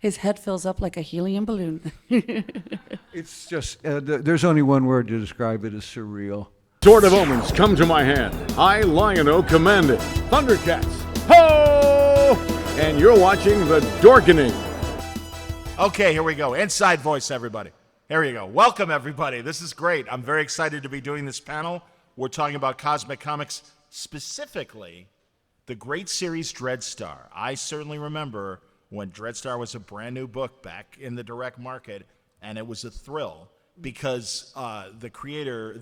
His head fills up like a helium balloon. It's just, there's only one word to describe it, as surreal. Sword of Omens, come to my hand. I, Lion-O, command it. Thundercats, ho! And you're watching The Dorkening. Okay, here we go. Inside voice, everybody. Here you go. Welcome, everybody. This is great. I'm very excited to be doing this panel. We're talking about cosmic comics, specifically the great series Dreadstar. I certainly remember when Dreadstar was a brand new book back in the direct market, and it was a thrill because the creator,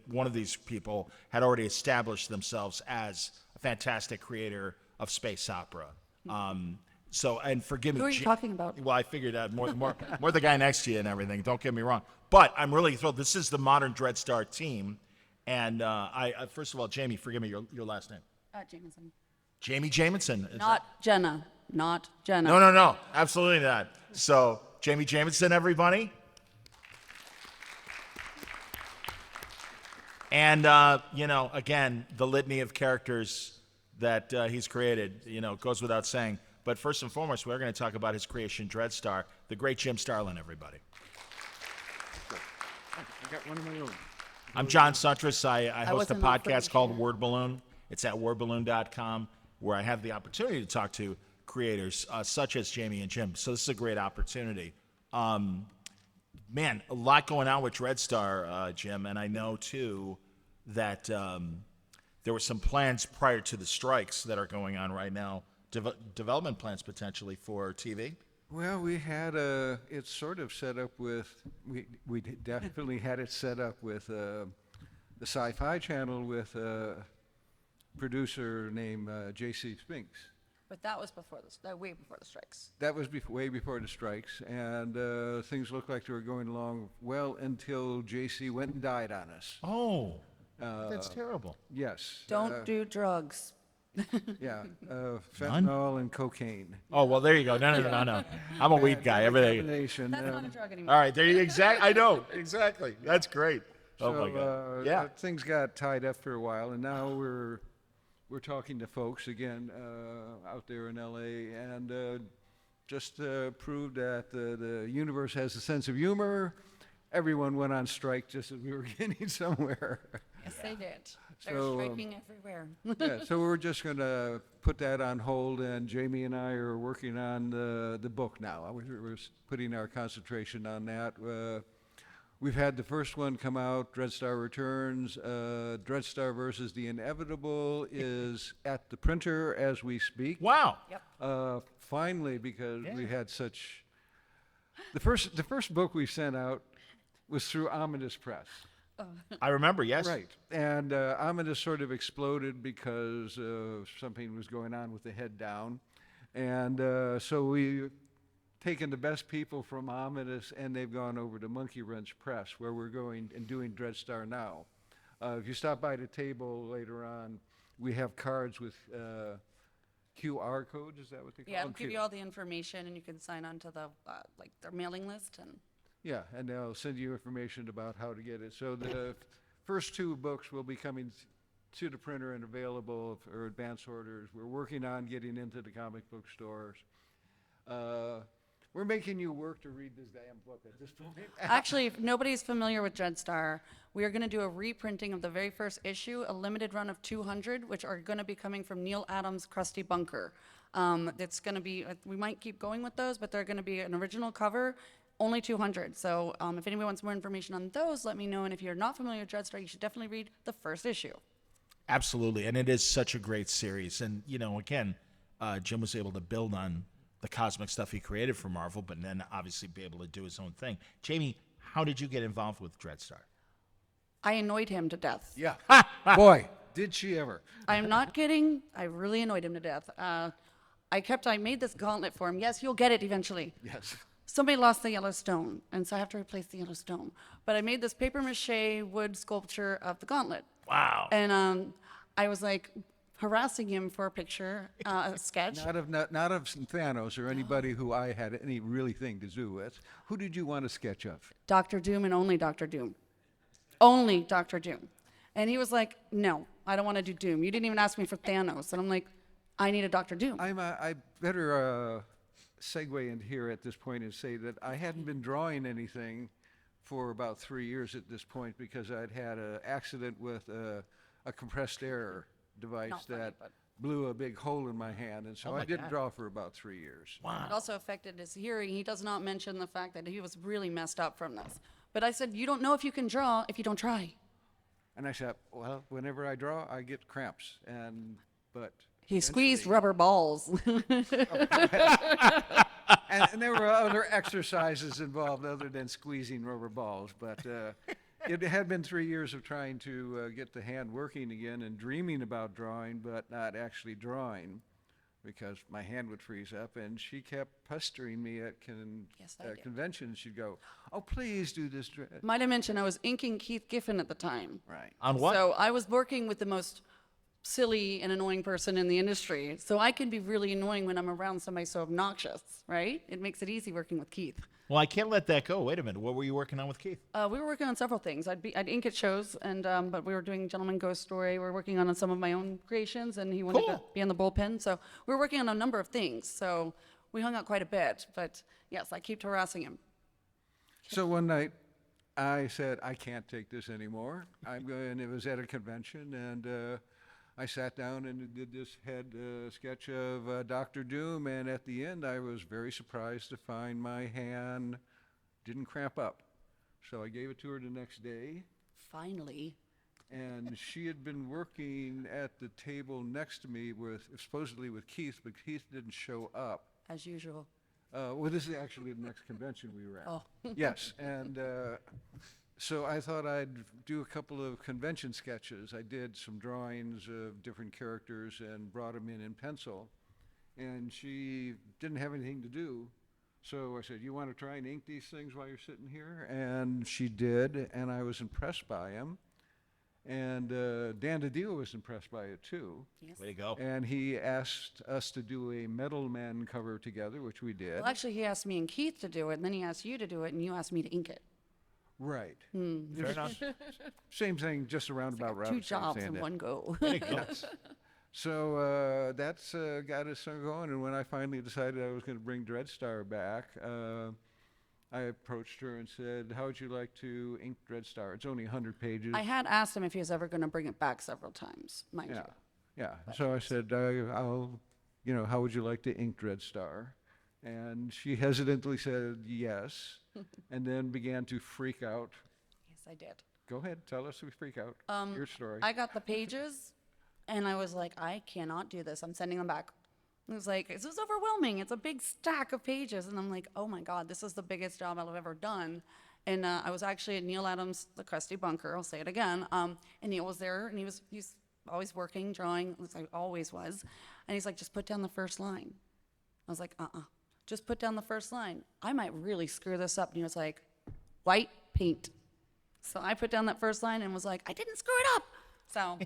one of these people, had already established themselves as a fantastic creator of space opera. So, and forgive me. Who are you talking about? Well, I figured out more the guy next to you and everything. Don't get me wrong. But I'm really thrilled. This is the modern Dreadstar team. And I first of all, Jamie, forgive me, your last name. Jameson. Jamie Jamison. Not Jenna. Not Jenna. No. Absolutely not. So, Jamie Jamison, everybody. And, again, the litany of characters that he's created, goes without saying. But first and foremost, we're going to talk about his creation, Dreadstar, the great Jim Starlin, everybody. I got one of my own. I'm John Sutras. I host a wasn't offering podcast to called share. Word Balloon. It's at wordballoon.com, where I have the opportunity to talk to creators such as Jamie and Jim. So this is a great opportunity. Man, a lot going on with Dreadstar, Jim, and I know, too, that there were some plans prior to the strikes that are going on right now, development plans potentially for TV. Well, we had it's sort of set up with, we definitely had it set up with the Sci-Fi Channel with a producer named J.C. Spinks. But that was way before the strikes. That was way before the strikes, and things looked like they were going along well until J.C. went and died on us. Oh, that's terrible. Yes. Don't do drugs. Yeah, fentanyl and cocaine. Oh, well, there you go. No. I'm a weed guy. Everything. Combination, That's not a drug anymore. All right, there you I know, exactly. That's great. Oh, my God. Yeah. Things got tied up for a while, and now we're talking to folks again out there in L.A. and just proved that the universe has a sense of humor. Everyone went on strike just as we were getting somewhere. Yes, they did. They're So, striking everywhere. Yeah, so we're just going to put that on hold, and Jamie and I are working on the book now. We're putting our concentration on that. We've had the first one come out, Dreadstar Returns. Dreadstar versus the Inevitable is at the printer as we speak. Wow. Yep. Finally, because we had such... The first book we sent out was through Ominous Press. I remember, yes. Right. And Ominous sort of exploded because something was going on with the head down. And so we've taken the best people from Ominous, and they've gone over to Monkey Wrench Press, where we're going and doing Dreadstar now. If you stop by the table later on, we have cards with QR codes. Is that what they call Yeah, them? it'll give you all the information, and you can sign on to the their mailing list. And Yeah, and they'll send you information about how to get it. So the first two books will be coming to the printer and available for advance orders. We're working on getting into the comic book stores. We're making you work to read this damn book at this point. actually, if nobody's familiar with Dreadstar, we are going to do a reprinting of the very first issue, a limited run of 200, which are going to be coming from Neil Adams' Krusty Bunker. It's going to be, we might keep going with those, but they're going to be an original cover. Only 200. So if anybody wants more information on those, let me know. And if you're not familiar with Dreadstar, you should definitely read the first issue. Absolutely. And it is such a great series. And, again, Jim was able to build on the cosmic stuff he created for Marvel, but then obviously be able to do his own thing. Jamie, how did you get involved with Dreadstar? I annoyed him to death. Yeah. Boy, did she ever. I'm not kidding. I really annoyed him to death. I made this gauntlet for him. Yes, you'll get it eventually. Yes. Somebody lost the yellow stone, and so I have to replace the yellow stone. But I made this paper mache wood sculpture of the gauntlet. Wow. And I was like harassing him for a picture, a sketch. Not of Thanos or anybody who I had any really thing to do with. Who did you want a sketch of? Dr. Doom and only Dr. Doom. Only Dr. Doom. And he was like, no, I don't want to do Doom. You didn't even ask me for Thanos. And I'm like, I need a Dr. Doom. I better segue in here at this point and say that I hadn't been drawing anything for about 3 years at this point because I'd had an accident with a compressed air device Not funny, that but- blew a big hole in my hand, and so Oh my I didn't God. draw for about 3 years. It also affected his hearing. He does not mention the fact that he was really messed up from this. But I said, you don't know if you can draw if you don't try. And I said, well, whenever I draw, I get cramps, but He squeezed eventually- rubber balls. and there were other exercises involved other than squeezing rubber balls, but it had been 3 years of trying to get the hand working again and dreaming about drawing, but not actually drawing because my hand would freeze up, and she kept pestering me at Yes, I did. conventions. She'd go, oh, please do this. Might I mention I was inking Keith Giffen at the time. Right. On what? So I was working with the most silly and annoying person in the industry. So I can be really annoying when I'm around somebody so obnoxious, right? It makes it easy working with Keith. Well, I can't let that go. Wait a minute. What were you working on with Keith? We were working on several things. I'd ink at shows, and but we were doing Gentleman Ghost Story. We were working on some of my own creations, and he wanted to Cool. be on the bullpen. So we were working on a number of things. So we hung out quite a bit. But yes, I kept harassing him. So one night, I said, I can't take this anymore. I'm going. It was at a convention, and I sat down and did this head sketch of Dr. Doom, and at the end, I was very surprised to find my hand didn't cramp up. So I gave it to her the next day, Finally, and she had been working at the table next to me with, supposedly with Keith, but Keith didn't show up. as usual. Well, this is actually the next convention we were at. Oh. Yes, and so I thought I'd do a couple of convention sketches. I did some drawings of different characters and brought them in pencil. And she didn't have anything to do, so I said, you want to try and ink these things while you're sitting here? And she did, and I was impressed by him. And Dan DiDio was impressed by it too. Yes. Way to go. And he asked us to do a Metal Man cover together, which we did. Well, actually, he asked me and Keith to do it, and then he asked you to do it, and you asked me to ink it. Right. Fair enough. Same thing, just a roundabout route. Two of saying jobs in that. one go. Way to go. So that's got us going. And when I finally decided I was going to bring Dreadstar back, I approached her and said, how would you like to ink Dreadstar? It's only 100 pages. I had asked him if he was ever going to bring it back several times, mind Yeah, you. yeah. So I said, how would you like to ink Dreadstar? And she hesitantly said yes, and then began to freak out. Yes, I did. Go ahead, tell us we freak out. Your story. I got the pages, and I was like, I cannot do this. I'm sending them back. It was like, this is overwhelming. It's a big stack of pages. And I'm like, oh my God, this is the biggest job I've ever done. And I was actually at Neil Adams' The Crusty Bunker, I'll say it again. And Neil was there, and he's always working, drawing, as I always was. And he's like, just put down the first line. I was like, just put down the first line. I might really screw this up. And he was like, white paint. So I put down that first line and was like, I didn't screw it up. So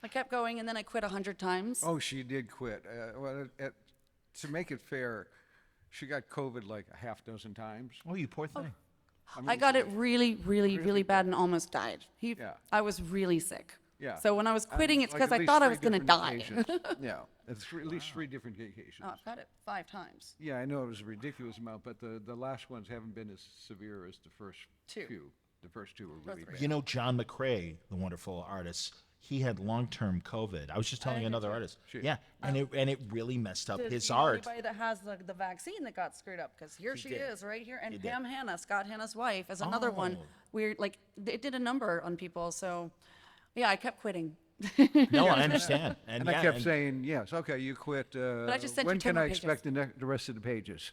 I kept going, and then I quit 100 times. Oh, she did quit. To make it fair, she got COVID like a half dozen times. Oh, you poor thing. I got it really, really, really bad and almost died. Yeah. I was really sick. Yeah. So when I was quitting, it's Like because at I least thought I 3 was going to different die. occasions. Yeah, at least 3 different occasions. Oh, I've got it 5 times. Yeah, I know it was a ridiculous amount, but the last ones haven't been as severe as the first 2. two. The first 2 were really bad. You know, John McCrae, the wonderful artist, he had long-term COVID. I was just telling another artist. Yeah, and it really messed up his art. Anybody that has the vaccine that got screwed up, because here she did. is right here. And He did. Pam Hanna, Scott Hanna's wife, is another one. Oh. We're like, it did a number on people. So yeah, I kept quitting. No, I understand. And yeah, I kept saying, yes, okay, you quit. I just sent you when 10 can more I pages. expect the rest of the pages?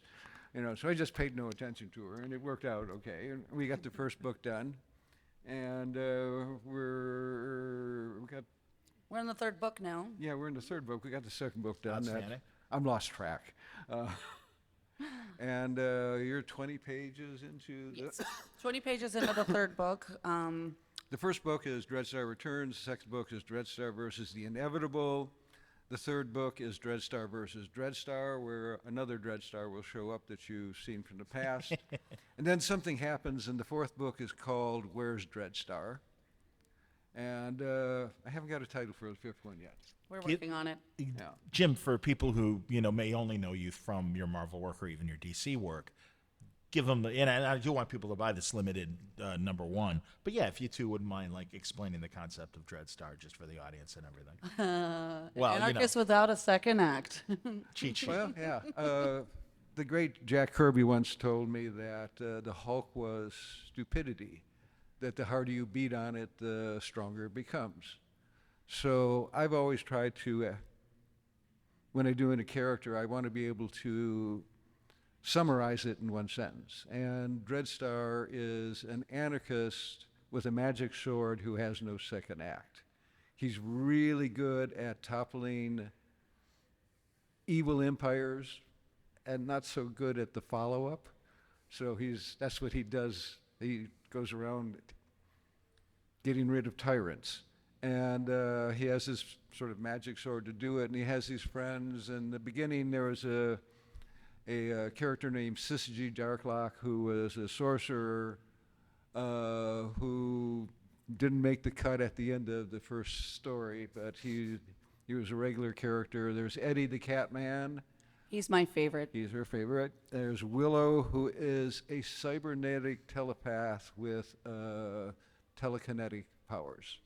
You know, so I just paid no attention to her, and it worked out okay. And we got the first book done, and We're in the 3rd book now. we're in the 3rd book. We got the 2nd book done. Outstanding. I'm lost track. And you're 20 pages into the... 20 pages into the 3rd book. The first book is Dreadstar Returns. The 2nd book is Dreadstar versus the Inevitable. The 3rd book is Dreadstar versus Dreadstar, where another Dreadstar will show up that you've seen from the past. And then something happens, and the 4th book is called Where's Dreadstar? And I haven't got a title for the 5th one yet. We're working on it. Jim, for people who may only know you from your Marvel work or even your DC work, give them and I do want people to buy this limited #1. But yeah, if you two wouldn't mind explaining the concept of Dreadstar just for the audience and everything. Well, Anarchist without a second act. cheat sheet. Well, yeah. The great Jack Kirby once told me that the Hulk was stupidity, that the harder you beat on it, the stronger it becomes. So I've always tried to, when I do in a character, I want to be able to summarize it in one sentence. And Dreadstar is an anarchist with a magic sword who has no second act. He's really good at toppling evil empires and not so good at the follow-up. So that's what he does. He goes around getting rid of tyrants. And he has this sort of magic sword to do it, and he has these friends. In the beginning, there was a character named Syzygy Darklock, who was a sorcerer who didn't make the cut at the end of the first story, but he was a regular character. There's Eddie the Catman. He's my favorite. He's her favorite. There's Willow, who is a cybernetic telepath with telekinetic powers.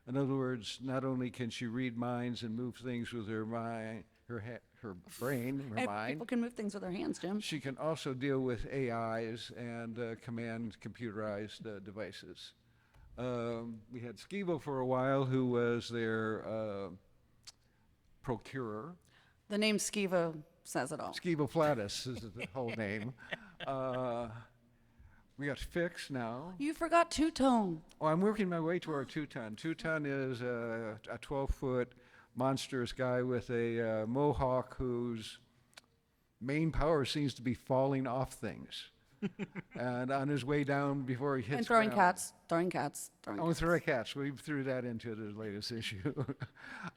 In other words, not only can she read minds and move things with her mind, her brain, her mind. People can move things with their hands, Jim. She can also deal with AIs and command computerized devices. We had Skeevo for a while, who was their procurer. The name Skeevo says it all. Skeevo Flatus is the whole name. We got Fix now. You forgot Two-Tone. Oh, I'm working my way to our Two-Ton. Two-Ton is a 12-foot monstrous guy with a mohawk whose main power seems to be falling off things. And on his way down before he hits And throwing ground- cats. Throwing cats. Throwing Oh, cats. throwing cats. We threw that into the latest issue.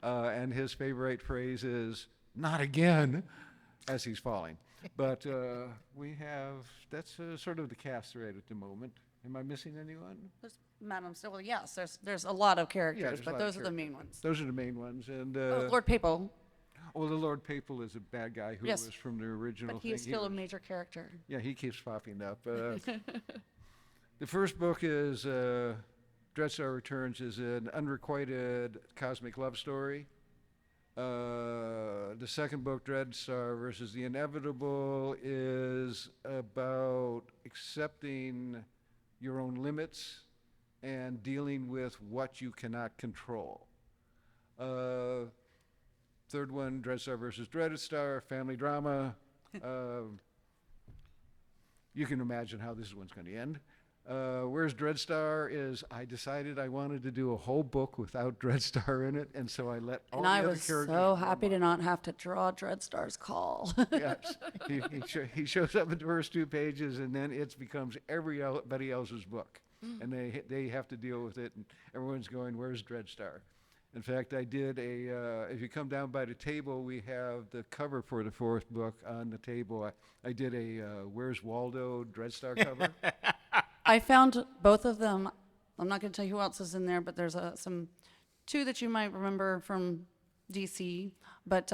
And his favorite phrase is, "Not again," as he's falling. But that's sort of the cast right at the moment. Am I missing anyone? There's Madam Still, yes, there's a lot of characters, there's a but lot of those are the main ones. Those are the main ones. And Lord Papal, the Lord Papal is a bad guy who Yes. was from the original but thing. he's still a major character. Yeah, he keeps popping up. The first book is Dreadstar Returns, is an unrequited cosmic love story. The second book, Dreadstar versus the Inevitable, is about accepting your own limits and dealing with what you cannot control. Third one, Dreadstar versus Dreadstar, family drama. You can imagine how this one's going to end. Where's Dreadstar is I decided I wanted to do a whole book without Dreadstar in it, and so I let all And the I other was characters. so happy to not have to draw Dreadstar's call. Yes, he shows up in the first 2 pages, and then it becomes everybody else's book, and they have to deal with it, and everyone's going, "Where's Dreadstar?" In fact, I did if you come down by the table, we have the cover for the fourth book on the table. I did a Where's Waldo Dreadstar cover. I found both of them. I'm not going to tell you who else is in there, but there's two that you might remember from DC. But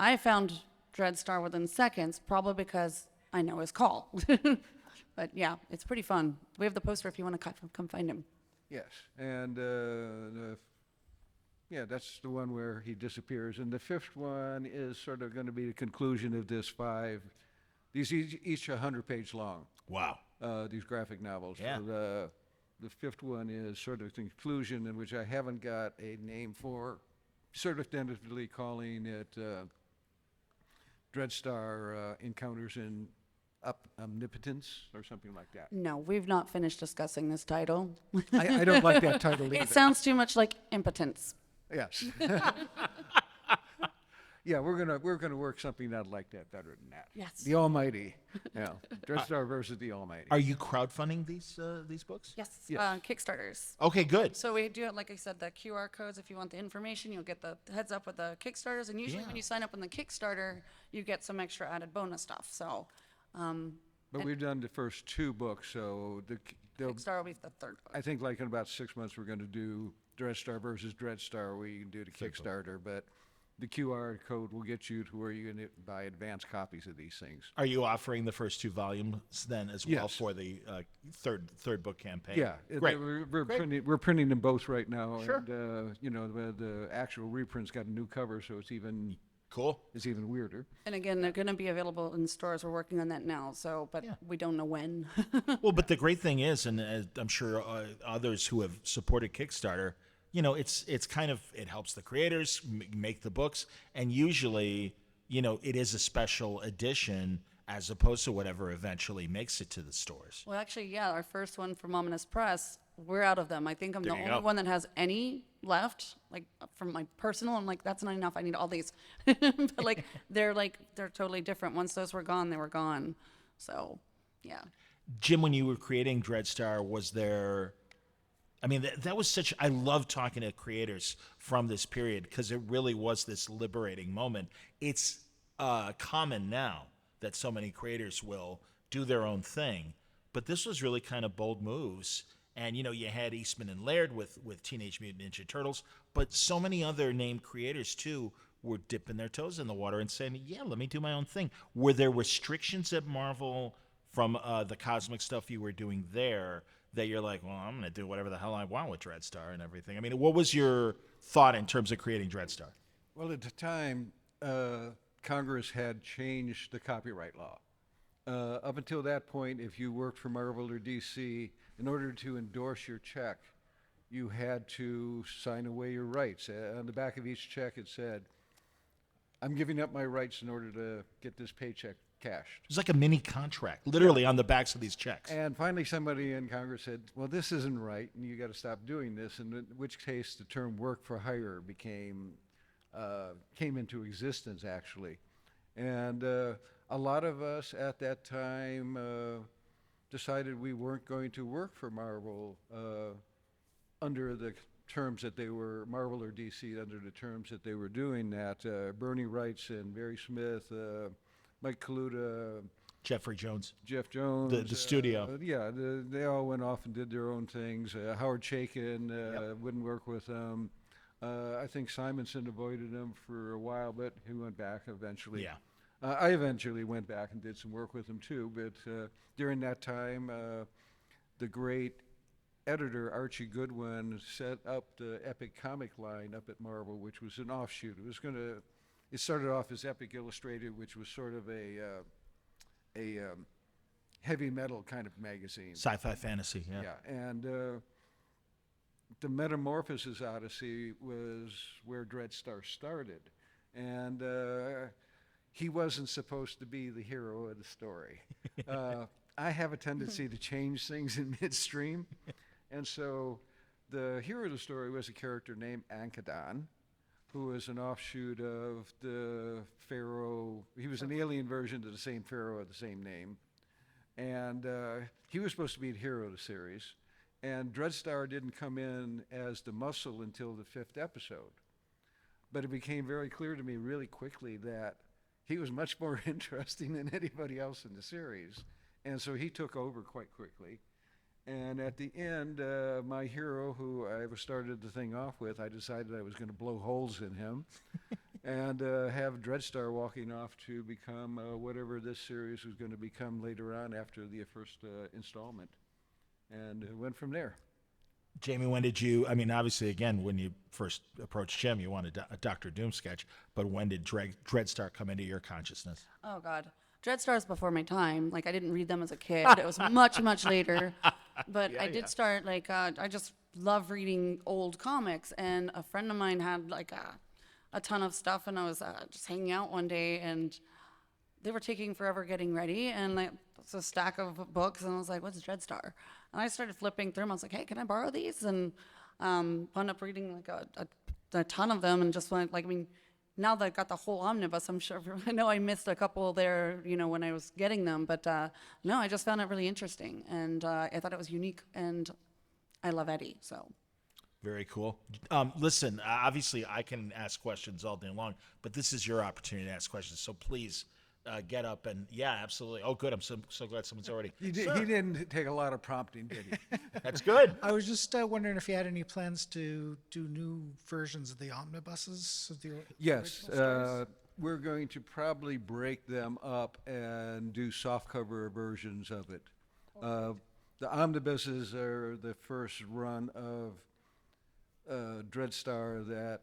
I found Dreadstar within seconds, probably because I know his call. But yeah, it's pretty fun. We have the poster if you want to come find him. Yes, and that's the one where he disappears. And the fifth one is sort of going to be the conclusion of this 5. These each 100-page long. Wow. These graphic novels. Yeah. So the fifth one is sort of the conclusion, in which I haven't got a name for, sort of tentatively calling it Dreadstar Encounters in Omnipotence or something like that. No, we've not finished discussing this title. I don't like that title either. It sounds too much like impotence. Yes. Yeah, we're gonna work something out like that better than that. Yes. The Almighty. Yeah. Dreadstar versus the Almighty. Are you crowdfunding these books? Yes, Yes. Kickstarters. Okay, good. So we do it, like I said, the QR codes. If you want the information, you'll get the heads up with the Kickstarters. And usually Yeah. when you sign up on the Kickstarter, you get some extra added bonus stuff. So But we've done the first 2 books, so they'll Kickstarter will be the third book. I think like in about 6 months we're going to do Dreadstar versus Dreadstar, where you can do the Kickstarter, but the QR code will get you to where you can buy advanced copies of these things. Are you offering the first 2 volumes then as well Yes. for the third book campaign? Yeah, Great. we're printing them both right now. Sure. And, the actual reprint's got a new cover, so it's even Cool. weirder. And again, they're going to be available in stores. We're working on that now, but we don't know when. Well, but the great thing is, and I'm sure others who have supported Kickstarter, it's kind of, it helps the creators make the books, and usually, it is a special edition as opposed to whatever eventually makes it to the stores. Well, actually, yeah, our first one from Ominous Press, we're out of them. I think I'm the There you only go. one that has any left. Like from my personal, I'm like, that's not enough. I need all these. But they're totally different. Once those were gone, they were gone. So, yeah. Jim, when you were creating Dreadstar, was there? I mean, that was such. I love talking to creators from this period because it really was this liberating moment. It's common now that so many creators will do their own thing, but this was really kind of bold moves. And you had Eastman and Laird with Teenage Mutant Ninja Turtles, but so many other named creators too were dipping their toes in the water and saying, "Yeah, let me do my own thing." Were there restrictions at Marvel from the cosmic stuff you were doing there that you're like, well, I'm going to do whatever the hell I want with Dreadstar and everything? I mean, what was your thought in terms of creating Dreadstar? Well, at the time, Congress had changed the copyright law. Up until that point, if you worked for Marvel or DC, in order to endorse your check, you had to sign away your rights. On the back of each check, it said, I'm giving up my rights in order to get this paycheck cashed. It was like a mini contract, literally on the backs of these checks. And finally, somebody in Congress said, well, this isn't right, and you got to stop doing this, in which case the term work for hire came into existence, actually. And a lot of us at that time decided we weren't going to work for Marvel under the terms that they were, Marvel or DC, under the terms that they were doing that. Bernie Wrights and Barry Smith, Mike Kaluta, Jeffrey Jones. Jeff Jones. The studio. They all went off and did their own things. Howard Chaykin wouldn't work with them. I think Simonson avoided them for a while, but he went back eventually. Yeah. I eventually went back and did some work with him too, but during that time, the great editor Archie Goodwin set up the Epic comic line up at Marvel, which was an offshoot. It started off as Epic Illustrated, which was sort of a heavy metal kind of magazine. Sci-fi fantasy, yeah. Yeah, and the Metamorphosis Odyssey was where Dreadstar started, and he wasn't supposed to be the hero of the story. I have a tendency to change things in midstream, and so the hero of the story was a character named Ankadon, who was an offshoot of the pharaoh. He was an alien version of the same pharaoh of the same name, and he was supposed to be the hero of the series. And Dreadstar didn't come in as the muscle until the 5th episode. But it became very clear to me really quickly that he was much more interesting than anybody else in the series. And so he took over quite quickly. And at the end, my hero, who I started the thing off with, I decided I was going to blow holes in him and have Dreadstar walking off to become whatever this series was going to become later on after the first installment. And it went from there. Jamie, when did you, I mean, obviously, again, when you first approached Jim, you wanted a Dr. Doom sketch, but when did Dreadstar come into your consciousness? Oh, God. Dreadstar's before my time. Like, I didn't read them as a kid. It was much, much later. But I did start, I just love reading old comics. And a friend of mine had, a ton of stuff. And I was just hanging out one day, and they were taking forever getting ready. And it's a stack of books. And I was like, what's Dreadstar? And I started flipping through them. I was like, hey, can I borrow these? And wound up reading, a ton of them. And just went, now that I got the whole omnibus, I'm sure, I know I missed a couple there, when I was getting them, but no, I just found it really interesting, and I thought it was unique, and I love Eddie, so. Very cool. Listen, obviously I can ask questions all day long, but this is your opportunity to ask questions, so please get up, and yeah, absolutely. Oh, good. I'm so glad someone's already. He didn't take a lot of prompting, did he? That's good. I was just wondering if you had any plans to do new versions of the omnibuses of the Yes, original stories? we're going to probably break them up and do softcover versions of it. The omnibuses are the first run of Dreadstar that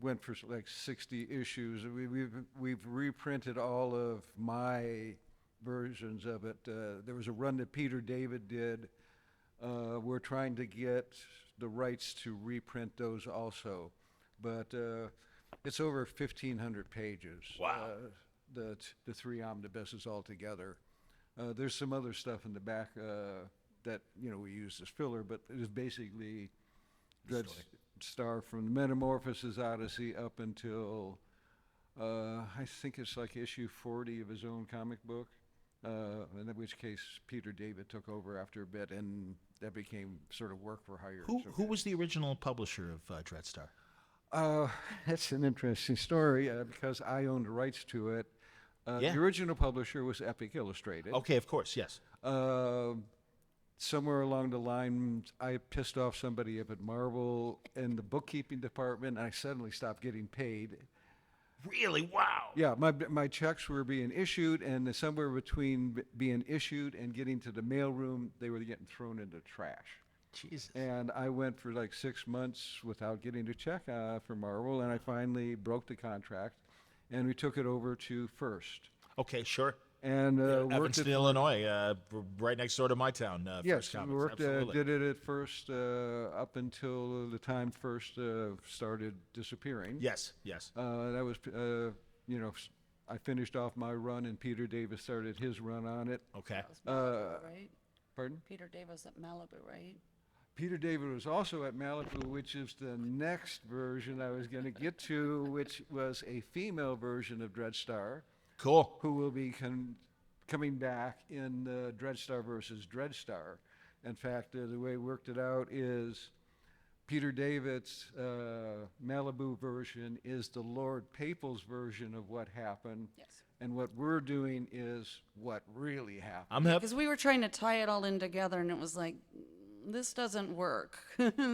went for like 60 issues. We've reprinted all of my versions of it. There was a run that Peter David did. We're trying to get the rights to reprint those also, but it's over 1,500 pages. Wow. The three omnibuses altogether. There's some other stuff in the back that we used as filler, but it is basically Dreadstar from the Metamorphosis Odyssey up until I think it's like issue 40 of his own comic book. In which case Peter David took over after a bit, and that became sort of work for hire. Who was the original publisher of Dreadstar? That's an interesting story because I owned the rights to it. Yeah. The original publisher was Epic Illustrated. Okay, of course, yes. Somewhere along the line, I pissed off somebody up at Marvel in the bookkeeping department, and I suddenly stopped getting paid. Really? Wow. Yeah, my checks were being issued, and somewhere between being issued and getting to the mailroom, they were getting thrown into trash. Jesus. And I went for like 6 months without getting a check for Marvel, and I finally broke the contract, and we took it over to First. Okay, sure. And worked Evanston, it. Illinois, right next door to my town. Yes, First Comics, we worked, absolutely. did it at First up until the time First started disappearing. Yes, yes. That was, I finished off my run, and Peter Davis started his run on it. Okay. That was Malibu, right? Pardon? Peter Davis at Malibu, right? Peter David was also at Malibu, which is the next version I was going to get to, which was a female version of Dreadstar, Cool. who will be coming back in Dreadstar versus Dreadstar. In fact, the way we worked it out is Peter David's Malibu version is the Lord Papal's version of what happened. Yes. And what we're doing is what really happened. I'm happy. Because we were trying to tie it all in together, and it was like, this doesn't work.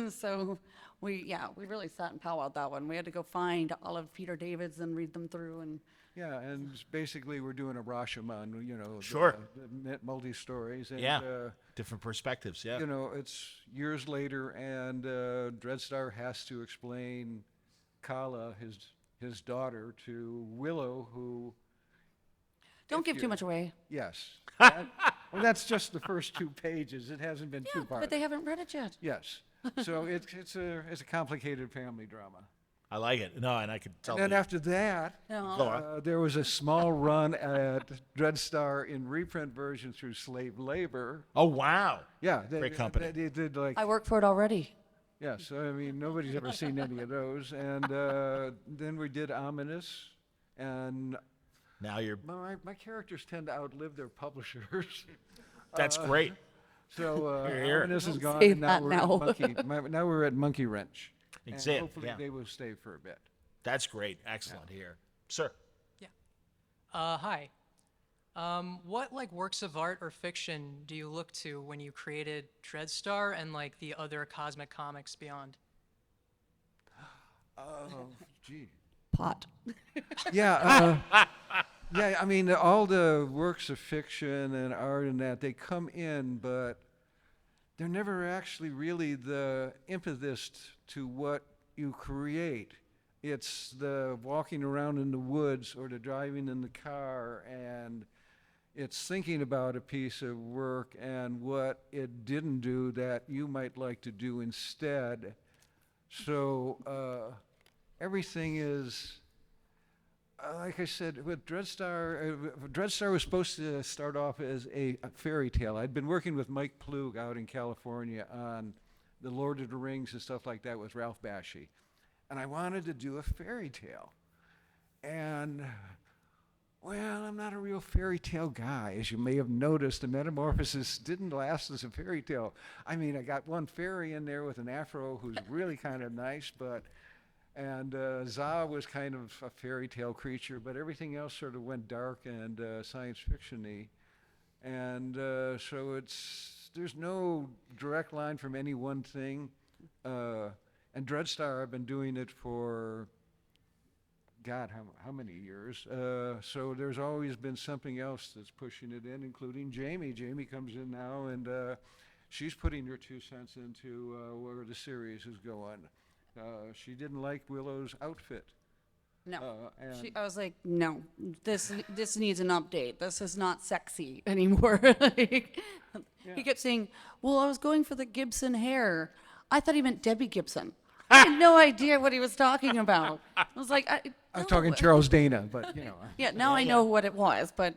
So we really sat and powwowed that one. We had to go find all of Peter David's and read them through. And Yeah, and basically we're doing a Rashomon, Sure. the multi-stories. And, Yeah. Different perspectives, yeah. It's years later, and Dreadstar has to explain Kala, his daughter, to Willow, who, don't give too much away. yes. Well, that's just the first 2 pages. It hasn't been too far. But they haven't read it yet. Yes. So it's a complicated family drama. I like it. No, and I could tell. And then you- after that, No. there was a small run at Dreadstar in reprint version through Slave Labor. Oh, wow. Yeah, Great company. They did like I work for it already. yes. I mean, nobody's ever seen any of those. And then we did Ominous, and Now you're. my characters tend to outlive their publishers. That's great. So Hear, hear. Ominous is gone. Say And now that we're now. at now we're at Monkey Wrench. And Exactly, hopefully yeah. they will stay for a bit. That's great. Excellent here. Sir. Hi. What works of art or fiction do you look to when you created Dreadstar and the other cosmic comics beyond? Oh, gee. Pot. Yeah, yeah. I mean, all the works of fiction and art and that, they come in, but they're never actually really the impetus to what you create. It's the walking around in the woods or the driving in the car, and it's thinking about a piece of work and what it didn't do that you might like to do instead. So everything is, like I said, with Dreadstar, Dreadstar was supposed to start off as a fairy tale. I'd been working with Mike Plug out in California on the Lord of the Rings and stuff like that with Ralph Bakshi. And I wanted to do a fairy tale. And, well, I'm not a real fairy tale guy. As you may have noticed, the Metamorphosis didn't last as a fairy tale. I mean, I got one fairy in there with an afro who's really kind of nice, but And Za was kind of a fairy tale creature, but everything else sort of went dark and science fiction-y. And so there's no direct line from any one thing. And Dreadstar, I've been doing it for, God, how many years? So there's always been something else that's pushing it in, including Jamie. Jamie comes in now, and she's putting her 2 cents into where the series is going. She didn't like Willow's outfit. No. And I was like, no, this needs an update. This is not sexy anymore. Like, he kept saying, well, I was going for the Gibson hair. I thought he meant Debbie Gibson. I had no idea what he was talking about. I was like, I'm talking Charles Dana, but you know. Yeah, now I know what it was, but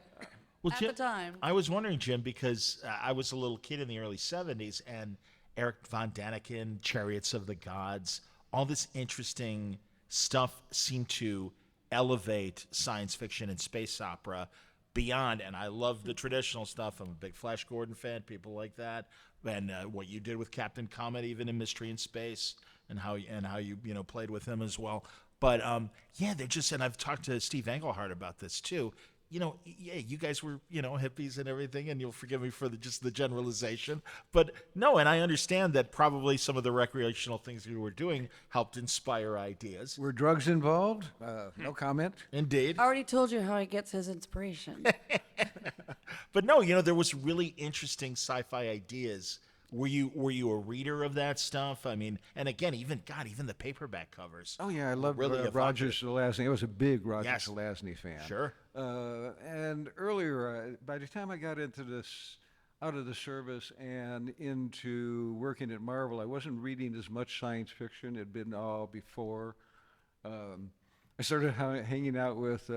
Well, at Jim, the time. I was wondering, Jim, because I was a little kid in the early 70s, and Eric von Daniken, Chariots of the Gods, all this interesting stuff seemed to elevate science fiction and space opera beyond. And I love the traditional stuff. I'm a big Flash Gordon fan, people like that. And what you did with Captain Comet, even in Mystery in Space, and how you played with him as well. But yeah, they're just, and I've talked to Steve Englehart about this too. Yeah, you guys were, hippies and everything, and you'll forgive me for just the generalization. But no, and I understand that probably some of the recreational things you were doing helped inspire ideas. Were drugs involved? No comment. Indeed. I already told you how he gets his inspiration. But no, there was really interesting sci-fi ideas. Were you a reader of that stuff? I mean, and again, even the paperback covers. Oh yeah, I love really Roger Zelazny. I was a big Roger Yes. Zelazny fan. Sure. And earlier, by the time I got into this, out of the service and into working at Marvel, I wasn't reading as much science fiction. It had been all before. I started hanging out with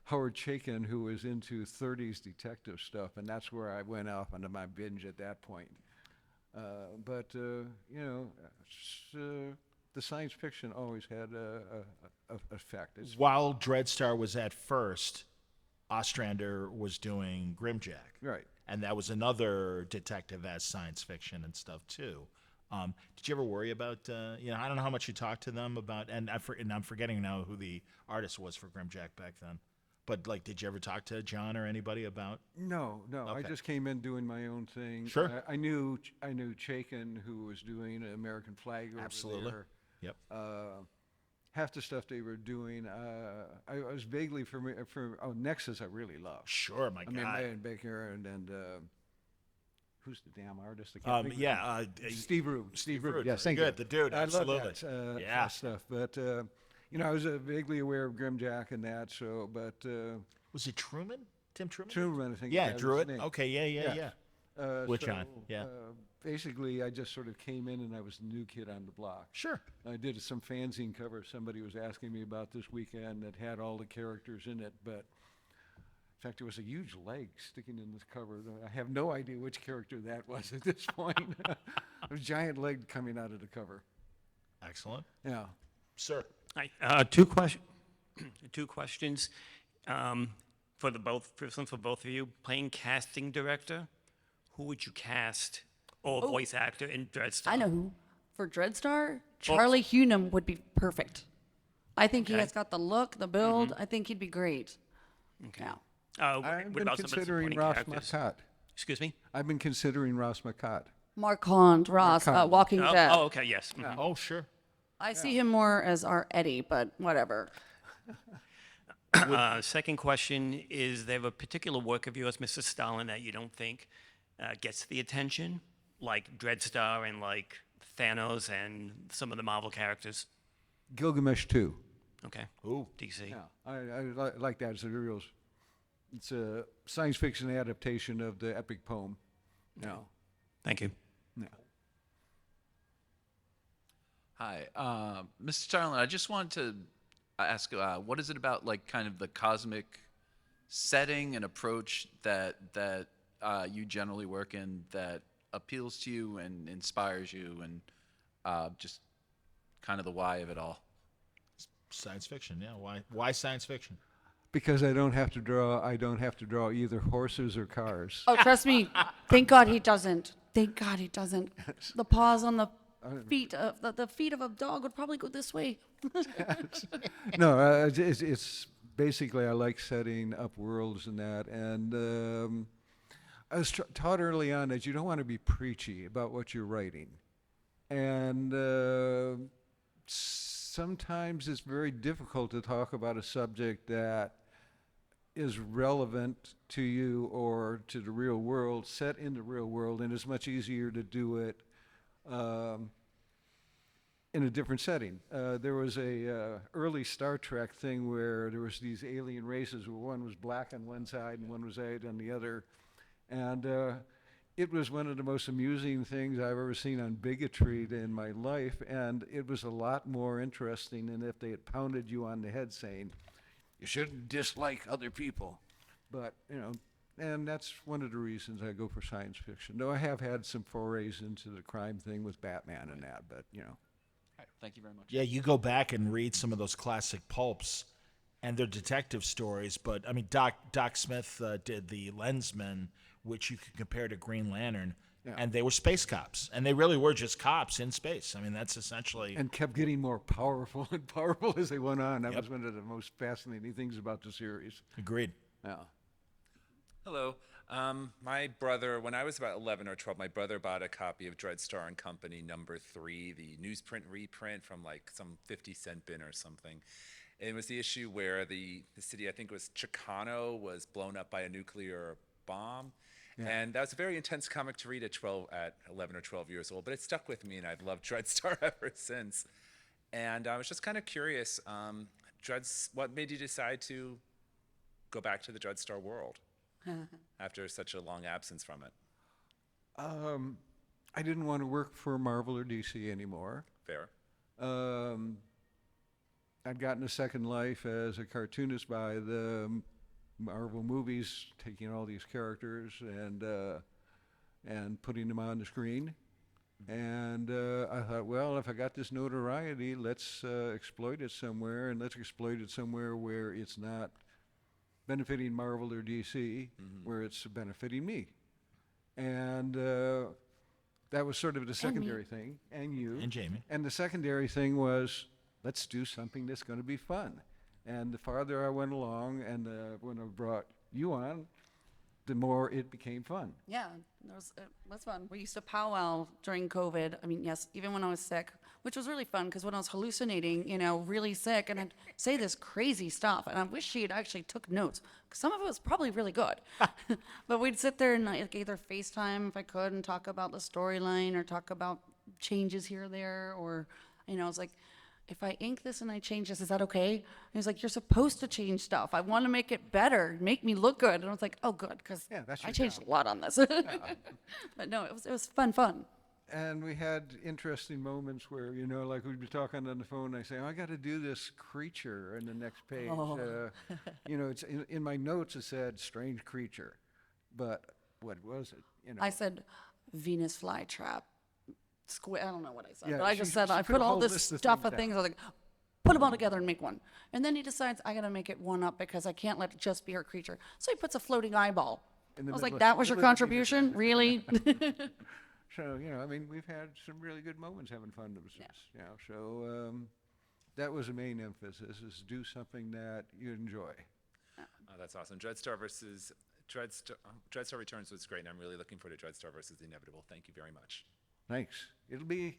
Howard Chaykin, who was into 30s detective stuff, and that's where I went off onto my binge at that point. But the science fiction always had a effect. While Dreadstar was at first, Ostrander was doing Grimjack. Right. And that was another detective as science fiction and stuff too. Did you ever worry about, I don't know how much you talked to them about, and I'm forgetting now who the artist was for Grimjack back then. But did you ever talk to John or anybody about? No. I Okay. just came in doing my own thing. Sure. I knew Chaykin, who was doing an American Flag over Absolutely. there. Yep. Half the stuff they were doing, I was vaguely Nexus. I really love. Sure, my I mean, God. Ryan Baker and who's the damn artist? I can't think of Yeah. Steve Rude. Steve Rude. Rude, Yes, very thank good, you. the dude, I absolutely. love that Yeah. stuff. But I was vaguely aware of Grimjack and that. So, but Was it Truman? Tim Truman? Truman, I think. Yeah, that was Druid. his name. Okay, yeah. With John, yeah. Basically, I just sort of came in and I was the new kid on the block. Sure. I did some fanzine cover somebody was asking me about this weekend that had all the characters in it, but in fact, there was a huge leg sticking in this cover. I have no idea which character that was at this point. A giant leg coming out of the cover. Excellent. Yeah. Sir. Hi. Two questions. For both of you, playing casting director, who would you cast or voice actor in Dreadstar? I know who. For Dreadstar, Charlie Hunnam would be perfect. I think he Okay. has got the look, the build. I think he'd be great. Okay. Yeah. I've What been about some of the considering supporting Ross characters? Marcotte. Excuse me? I've been considering Ross Marcotte. Marquand Ross, Marquand. Walking Dead. Oh, okay, yes. Mhm. Oh, sure. I see him more as our Eddie, but whatever. Second question is there a particular work of yours, Mr. Starlin, that you don't think gets the attention, like Dreadstar and like Thanos and some of the Marvel characters? Gilgamesh 2. Okay. Ooh. DC. Yeah, I like that. It's a science fiction adaptation of the epic poem. Yeah. Thank you. Yeah. Hi, Mr. Starlin. I just wanted to ask, what is it about, like, kind of the cosmic setting and approach that you generally work in that appeals to you and inspires you, and just kind of the why of it all? Science fiction, yeah. Why science fiction? Because I don't have to draw either horses or cars. Oh, trust me. Thank God he doesn't. Thank God he doesn't. The paws on the feet of the feet of a dog would probably go this way. No, it's basically I like setting up worlds and that. And I was taught early on that you don't want to be preachy about what you're writing. And sometimes it's very difficult to talk about a subject that is relevant to you or to the real world, set in the real world, and it's much easier to do it in a different setting. There was a early Star Trek thing where there was these alien races where one was black on one side and one was white on the other. And it was one of the most amusing things I've ever seen on bigotry in my life, and it was a lot more interesting than if they had pounded you on the head saying, you shouldn't dislike other people. But, and that's one of the reasons I go for science fiction. Though I have had some forays into the crime thing with Batman and that, but, All right, thank you very much. Yeah, you go back and read some of those classic pulps, and they're detective stories. But I mean, Doc Smith did the Lensman, which you could compare to Green Lantern, and they were space cops, and they really were just cops in space. I mean, that's essentially. and kept getting more powerful and powerful as they went on. That was one of the most fascinating things about the series. Agreed. Yeah. Hello. My brother, when I was about 11 or 12, my brother bought a copy of Dreadstar and Company #3, the newsprint reprint from like some 50-cent bin or something. And it was the issue where the city, I think it was Chicano, was blown up by a nuclear bomb. And that was a very intense comic to read at 11 or 12 years old, but it stuck with me, and I've loved Dreadstar ever since. And I was just kind of curious, what made you decide to go back to the Dreadstar world after such a long absence from it? I didn't want to work for Marvel or DC anymore. Fair. I'd gotten a second life as a cartoonist by the Marvel movies, taking all these characters and putting them on the screen. And I thought, well, if I got this notoriety, let's exploit it somewhere, and let's exploit it somewhere where it's not benefiting Marvel or DC, where it's benefiting me. And that was sort of the secondary thing, and you. And Jamie. And the secondary thing was, let's do something that's going to be fun. And the farther I went along, and when I brought you on, the more it became fun. Yeah, it was fun. We used to powwow during COVID. I mean, yes, even when I was sick, which was really fun because when I was hallucinating, really sick, and I'd say this crazy stuff, and I wish she had actually took notes because some of it was probably really good. But we'd sit there and like either FaceTime if I could and talk about the storyline or talk about changes here or there, or it's like, if I ink this and I change this, is that okay? And he's like, you're supposed to change stuff. I want to make it better, make me look good. And I was like, oh, good, because that's I your changed job. a lot on this. But no, it was fun. And we had interesting moments where, like we'd be talking on the phone, and I say, I got to do this creature in the next page. It's in my notes, it said strange creature. But what was it? I said Venus flytrap. I don't know what I said, Yeah, but I she- just said she I put put a all whole this list of stuff things of things. down. I was like, put them all together and make one. And then he decides I gotta make it one up because I can't let it just be her creature. So he puts a floating eyeball. In the I was middle like, of- that was your middle of the contribution, really? So, we've had some really good moments having fun with this. So that was the main emphasis, is do something that you enjoy. Oh, that's awesome. Dreadstar versus Dreadstar Returns was great, and I'm really looking forward to Dreadstar versus the Inevitable. Thank you very much. Thanks. It'll be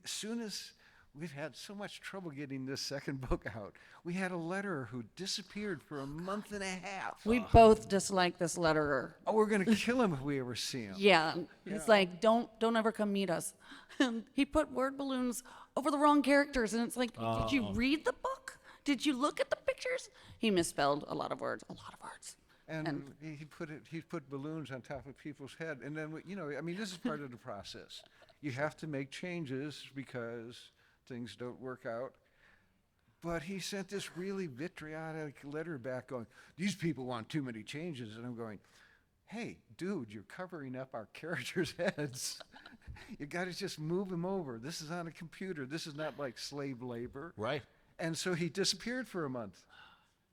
as soon as we've had so much trouble getting this second book out. We had a letterer who disappeared for a month and a half. We both dislike this letterer. Oh, we're gonna kill him if we ever see him. Yeah, it's like, don't ever come meet us. He put word balloons over the wrong characters, and it's like, did you read the book? Did you look at the pictures? He misspelled a lot of words. And he put balloons on top of people's head, and then this is part of the process. You have to make changes because things don't work out. But he sent this really vitriolic letter back going, these people want too many changes. And I'm going, hey, dude, you're covering up our characters' heads. You got to just move them over. This is on a computer. This is not like slave labor. Right. And so he disappeared for a month.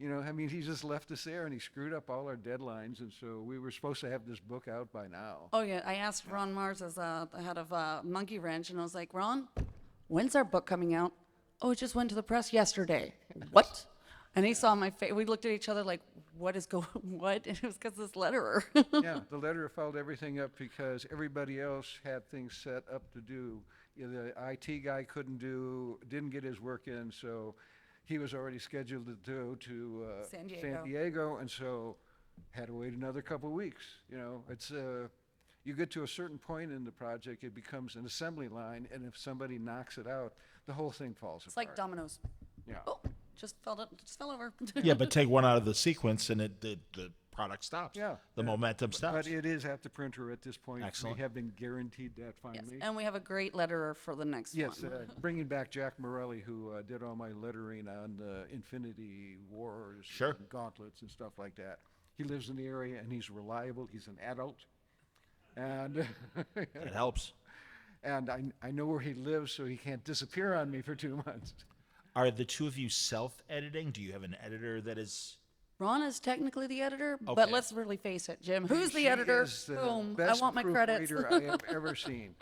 You know, I mean, he just left us there, and he screwed up all our deadlines, and so we were supposed to have this book out by now. Oh yeah, I asked Ron Mars as the head of Monkey Wrench, and I was like, Ron, when's our book coming out? Oh, it just went to the press yesterday. What? And he saw my face. We looked at each other like, what is going? What? And it was because this letterer. Yeah, the letterer fouled everything up because everybody else had things set up to do. You know, the IT guy didn't get his work in, so he was already scheduled to go to San San Diego. Diego, and so had to wait another couple of weeks. You know, it's you get to a certain point in the project, it becomes an assembly line, and if somebody knocks it out, the whole thing falls It's apart. like dominoes. Yeah. Oh, just fell over. Yeah, but take one out of the sequence and the product stops. Yeah. The momentum stops. But it is at the printer at this point. Excellent. We have been guaranteed that Yes, finally. and we have a great letterer for the next Yes, one. bringing back Jack Morelli, who did all my lettering on the Infinity Wars, Sure. and Gauntlets and stuff like that. He lives in the area, and he's reliable. He's an adult, and It helps. and I know where he lives, so he can't disappear on me for 2 months. Are the two of you self-editing? Do you have an editor that is? Ron is technically the editor, but Okay. let's really face it, Jim. Who's the She editor? is the Boom. I best want my credits. proofreader I have ever seen.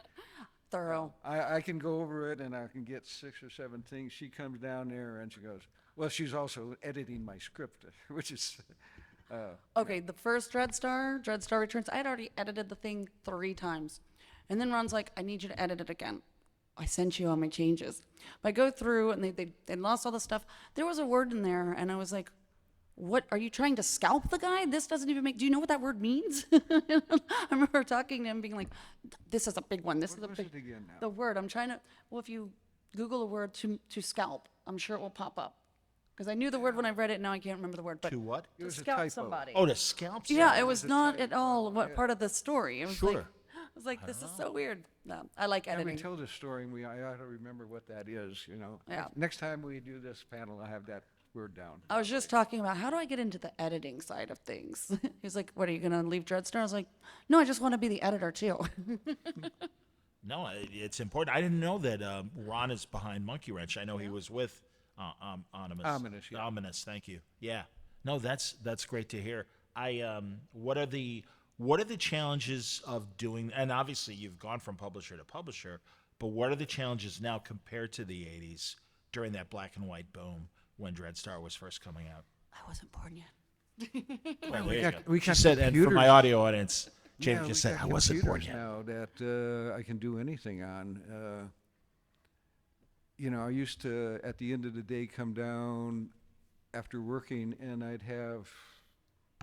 Thorough. I can go over it, and I can get 6 or 7 things. She comes down there, and she goes, well, she's also editing my script, which is... Okay, the first Dreadstar Returns, I had already edited the thing 3 times. And then Ron's like, I need you to edit it again. I sent you all my changes. But I go through, and they lost all the stuff. There was a word in there, and I was like, what, are you trying to scalp the guy? This doesn't even make, do you know what that word means? I remember talking to him being like, this is a big one. This is a was big, it again now? the word, I'm trying to, well, if you Google a word to scalp, I'm sure it will pop up. Because I knew the word when I read it, now I can't remember the word. But To what? It was a scalp typo. somebody. Oh, to scalp. Yeah, it was not at all what part of the story. It was Sure. like, I was like, this is so weird. No, I like And we editing. tell this story, and I ought to remember what that is, you know. Yeah. Next time we do this panel, I have that word down. I was just talking about how do I get into the editing side of things. He's like, what, are you going to leave Dreadstar? I was like, no, I just want to be the editor too. No, it's important. I didn't know that Ron is behind Monkey Wrench. I know he was with Ominous. Ominous, yeah. Ominous, thank you. Yeah. No, that's great to hear. What are the challenges of doing? And obviously, you've gone from publisher to publisher, but what are the challenges now compared to the '80s during that black and white boom when Dreadstar was first coming out? I wasn't born yet. Well, we there you got- go. we She got said, and for my computers. audio audience, Jamie Yeah, just we said, got I wasn't born computers yet. now that I can do anything on. You know, I used to, at the end of the day, come down after working, and I'd have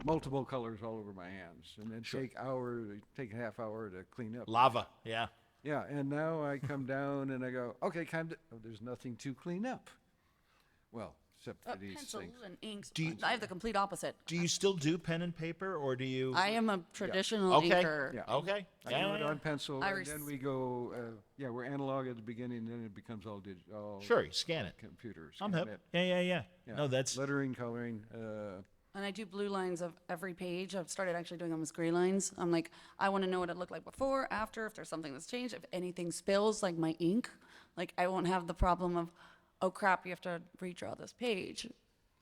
multiple colors all over my hands, and it'd take a half hour to clean up. Lava, yeah. Yeah, and now I come down and I go, okay, there's nothing to clean up. Well, except for these Pencils things. and inks. Do you- I have the complete opposite. Do you still do pen and paper, or do you? I am a traditional Okay. inker. Yeah. Okay. I Yeah, do it yeah, on pencil, I and then we go, we're analog at the beginning, then it becomes all digital. Sure, you scan it. Computers. I'm hip. Yeah. No, that's Lettering, coloring, And I do blue lines of every page. I've started actually doing them as gray lines. I'm like, I want to know what it looked like before, after, if there's something that's changed, if anything spills, like my ink. Like, I won't have the problem of, oh crap, you have to redraw this page.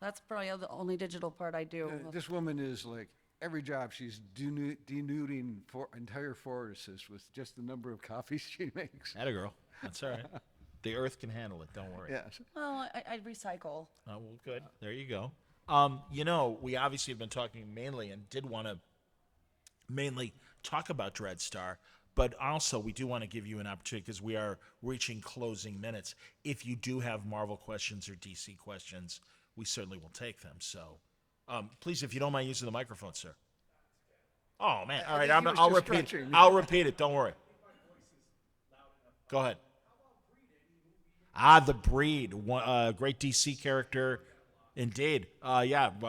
That's probably the only digital part I do. this woman is like, every job she's denuding entire forests with just the number of copies she makes. Atta girl. That's all right. The earth can handle it. Don't worry. Yes. Well, I recycle. Oh, well, good. There you go. You know, we obviously have been talking mainly and did want to mainly talk about Dreadstar, but also we do want to give you an opportunity because we are reaching closing minutes. If you do have Marvel questions or DC questions, we certainly will take them. So please, if you don't mind using the microphone, sir. Oh, man. All right, think he was I'll just repeat it. stretching. I'll repeat it. Don't worry. Go ahead. The Breed, great DC character, indeed.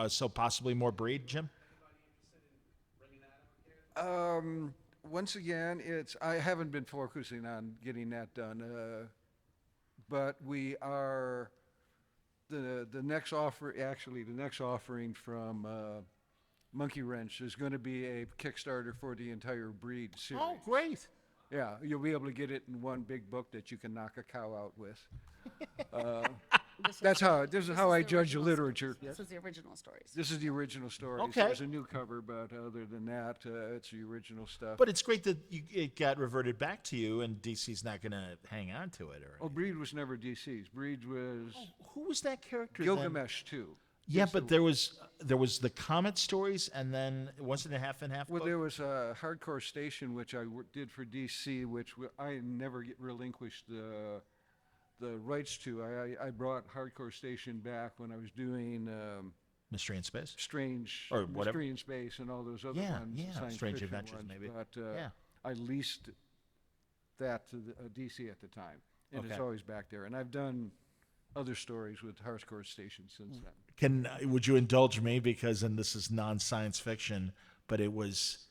So possibly more Breed, Jim. Once again, I haven't been focusing on getting that done, but we are the next offering from Monkey Wrench is going to be a Kickstarter for the entire Breed series. Oh, great. Yeah, you'll be able to get it in one big book that you can knock a cow out with. This is how I judge the literature. This is the original stories. This is the original story. Okay. There's a new cover, but other than that, it's the original stuff. But it's great that it got reverted back to you, and DC's not going to hang on to it. Or Breed was never DC's. Breed was who was that character? then? Gilgamesh too. Yeah, but there was the Comet stories, and then wasn't it half and half? Well, book? there was a Hardcore Station, which I did for DC, which I never relinquished the rights to. I brought Hardcore Station back when I was doing Mystery in Space. Strange, Or whatever. Mystery in Space, and all those other Yeah, ones. yeah, science Strange fiction Adventures, ones, maybe. But Yeah. I leased that to DC at the time, and it's Okay. always back there. And I've done other stories with Hardcore Station since then. Would you indulge me, because, and this is non-science fiction, but I was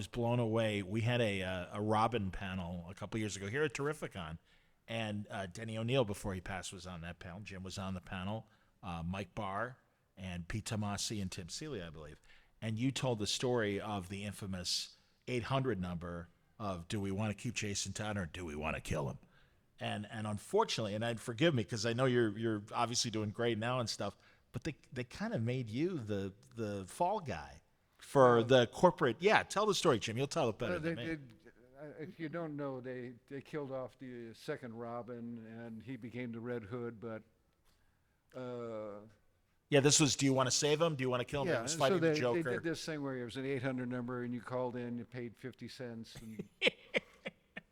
blown away. We had a Robin panel a couple years ago here at Terrificon, and Denny O'Neil, before he passed, was on that panel. Jim was on the panel, Mike Barr, and Pete Tomasi and Tim Seeley, I believe. And you told the story of the infamous 800 number of, do we want to keep Jason Todd or do we want to kill him? And unfortunately, and I'd forgive me because I know you're obviously doing great now and stuff, but they kind of made you the fall guy for the corporate. Yeah, tell the story, Jim. You'll tell it better than me. If you don't know, they killed off the second Robin, and he became the Red Hood. But Yeah, this was, do you want to save him? Do you want to kill him? It was fighting the they Joker. did this thing where it was an 800 number, and you called in, you paid 50 cents, and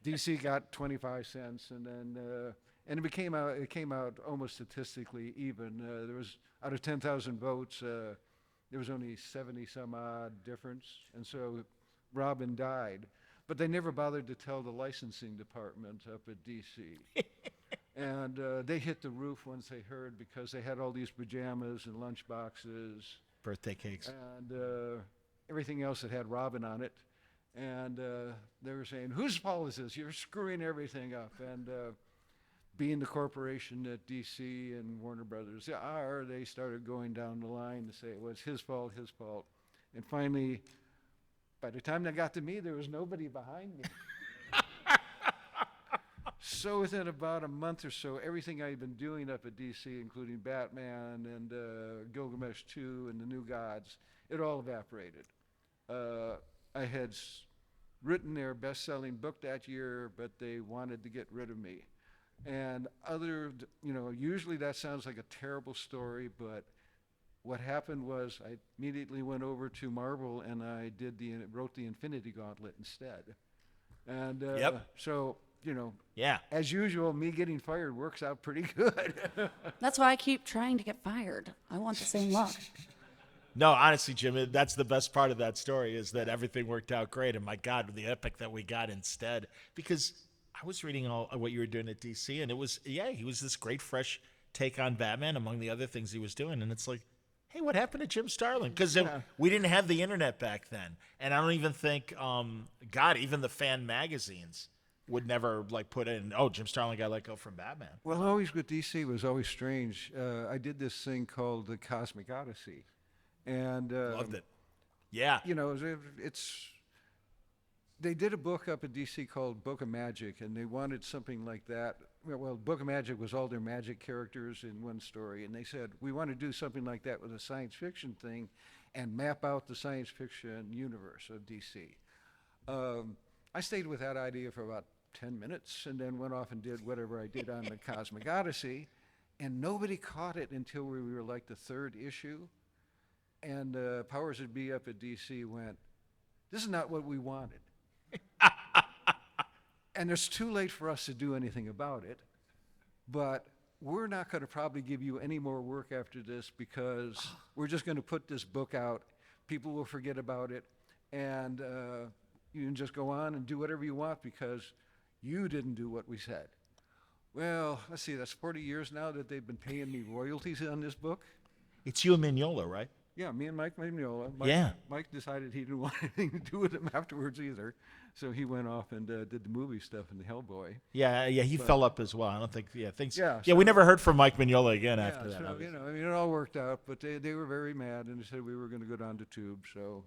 DC got 25 cents, and then and it came out almost statistically even. There was, out of 10,000 votes, there was only 70 some odd difference, and so Robin died. But they never bothered to tell the licensing department up at DC. And they hit the roof once they heard, because they had all these pajamas and lunch boxes Birthday cakes. and everything else that had Robin on it. And they were saying, whose fault is this? You're screwing everything up. And being the corporation at DC and Warner Brothers are, they started going down the line to say it was his fault, his fault. And finally, by the time they got to me, there was nobody behind me. So within about a month or so, everything I'd been doing up at DC, including Batman and Gilgamesh 2 and the New Gods, it all evaporated. I had written their best-selling book that year, but they wanted to get rid of me. And usually that sounds like a terrible story, but what happened was I immediately went over to Marvel and I wrote the Infinity Gauntlet instead. And so, Yeah. as usual, me getting fired works out pretty good. That's why I keep trying to get fired. I want the same luck. No, honestly, Jim, that's the best part of that story, is that everything worked out great. And my God, the epic that we got instead. Because I was reading all what you were doing at DC, and it was, he was this great, fresh take on Batman among the other things he was doing. And it's like, hey, what happened to Jim Starlin? Because we didn't have the internet back then. And I don't even think, even the fan magazines would never put in, Jim Starlin got let go from Batman. Well, always with DC was always strange. I did this thing called the Cosmic Odyssey. And Loved it. Yeah. They did a book up at DC called Book of Magic, and they wanted something like that. Well, Book of Magic was all their magic characters in one story, and they said, we want to do something like that with a science fiction thing and map out the science fiction universe of DC. I stayed with that idea for about 10 minutes and then went off and did whatever I did on the Cosmic Odyssey, and nobody caught it until we were like the third issue. And powers that be up at DC went, this is not what we wanted. And it's too late for us to do anything about it, but we're not going to probably give you any more work after this, because we're just going to put this book out. People will forget about it, and you can just go on and do whatever you want because you didn't do what we said. Well, let's see, that's 40 years now that they've been paying me royalties on this book. It's you and Mignola, right? Yeah, me and Mike Mignola. Yeah. Mike decided he didn't want anything to do with him afterwards either, so he went off and did the movie stuff in the Hellboy. Yeah, he fell up as well. I don't think, things. Yeah, we never heard from Mike Mignola again after that. So, obviously. it all worked out, but they were very mad, and they said we were going to go down to Tube, so